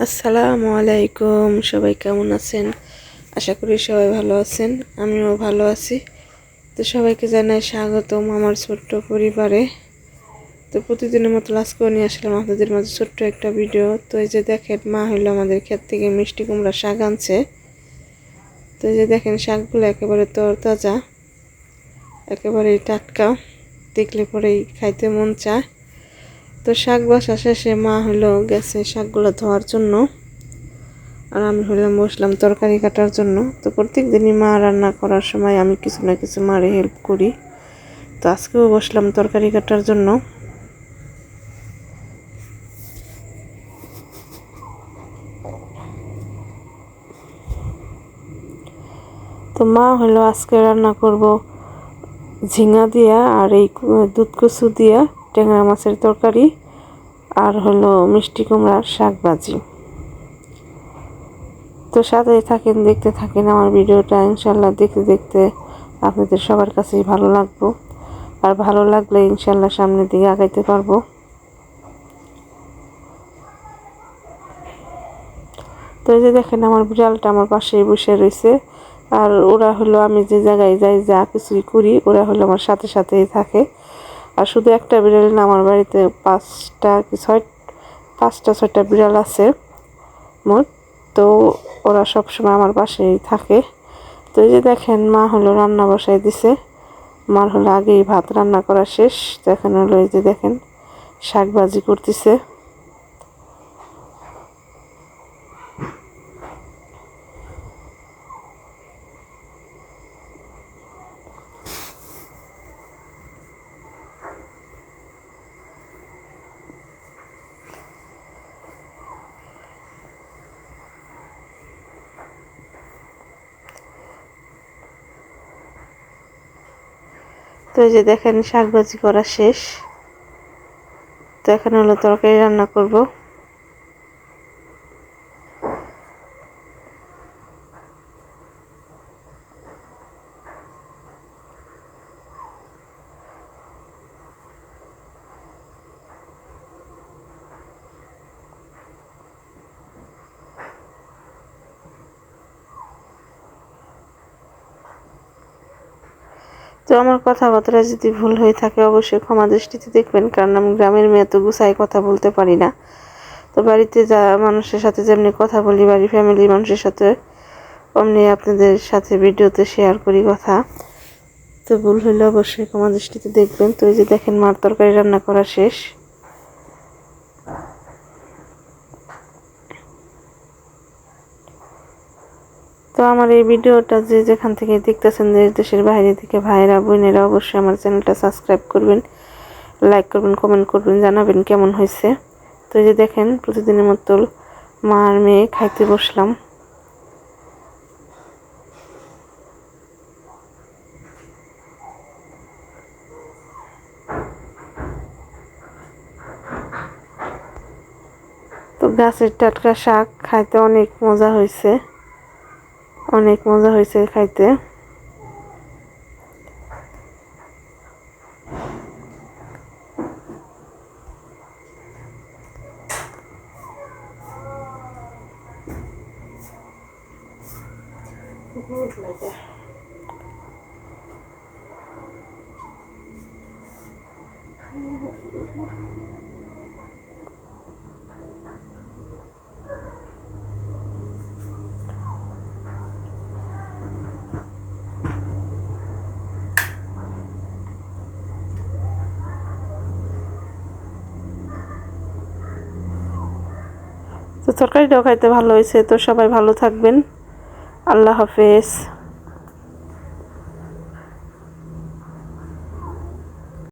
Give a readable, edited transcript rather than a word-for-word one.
আসসালামু আলাইকুম, সবাই কেমন আছেন? আশা করি সবাই ভালো আছেন। আমিও ভালো আছি। তো সবাইকে জানাই স্বাগতম আমার ছোট্ট পরিবারে। তো প্রতিদিনের মতো আজকেও নিয়ে আসলাম আপনাদের মাঝে ছোট্ট একটা ভিডিও। তো এই যে দেখেন, মা হইলো আমাদের ক্ষেত থেকে মিষ্টি কুমড়া শাক আনছে। তো এই যে দেখেন, শাকগুলো একেবারে তরতাজা, একেবারে টাটকা, দেখলে পরেই খাইতে মন চায়। তো শাক বাসা শেষে মা হইলো গেছে শাকগুলো ধোয়ার জন্য, আর আমি হলাম বসলাম তরকারি কাটার জন্য। তো প্রত্যেক দিনই মা রান্না করার সময় আমি কিছু না কিছু মারে হেল্প করি। তো আজকেও বসলাম তরকারি কাটার জন্য। তো মা হলো আজকে রান্না করব ঝিঙা দিয়া আর এই দুধ কচু দিয়া ট্যাংরা মাছের তরকারি, আর হলো মিষ্টি কুমড়ার শাক ভাজি। তো সাথে থাকেন, দেখতে থাকেন আমার ভিডিওটা। ইনশাল্লাহ দেখতে দেখতে আপনাদের সবার কাছেই ভালো লাগবো, আর ভালো লাগলে ইনশাল্লাহ সামনের দিকে আগাইতে পারবো। তো এই যে দেখেন, আমার বিড়ালটা আমার পাশেই বসে রয়েছে, আর ওরা হলো আমি যে জায়গায় যাই, যা কিছুই করি, ওরা হলো আমার সাথে সাথেই থাকে। আর শুধু একটা বিড়াল না, আমার বাড়িতে পাঁচটা ছয়টা বিড়াল আছে মোট। তো ওরা সবসময় আমার পাশেই থাকে। তো এই যে দেখেন, মা হলো রান্না বসাই দিছে। মার হলো আগেই ভাত রান্না করা শেষ। তো এখন হলো এই যে দেখেন, শাক ভাজি করতেছে। তো এই যে দেখেন, শাক ভাজি করা শেষ। তো এখন হলো তরকারি রান্না করব। তো আমার কথাবার্তা যদি ভুল হয়ে থাকে অবশ্যই ক্ষমা দৃষ্টিতে দেখবেন, কারণ আমি গ্রামের মেয়ে, তো গুছাই কথা বলতে পারি না। তো বাড়িতে যা মানুষের সাথে যেমনি কথা বলি, বাড়ির ফ্যামিলির মানুষের সাথে, অমনি আপনাদের সাথে ভিডিওতে শেয়ার করি কথা। তো ভুল হইলে অবশ্যই ক্ষমা দৃষ্টিতে দেখবেন। তো এই যে দেখেন, মার তরকারি রান্না করা শেষ। তো আমার এই ভিডিওটা যে যেখান থেকে দেখতেছেন, দেশ দেশের বাইরে থেকে ভাইরা বোনেরা, অবশ্যই আমার চ্যানেলটা সাবস্ক্রাইব করবেন, লাইক করবেন, কমেন্ট করবেন, জানাবেন কেমন হয়েছে। তো এই যে দেখেন, প্রতিদিনের মতো মা আর মেয়ে খাইতে বসলাম। তো গাছের টাটকা শাক খাইতে অনেক মজা হয়েছে, অনেক মজা হয়েছে খাইতে। তো তরকারিটাও খাইতে ভালো হয়েছে। তো সবাই ভালো থাকবেন। আল্লাহ হাফেজ।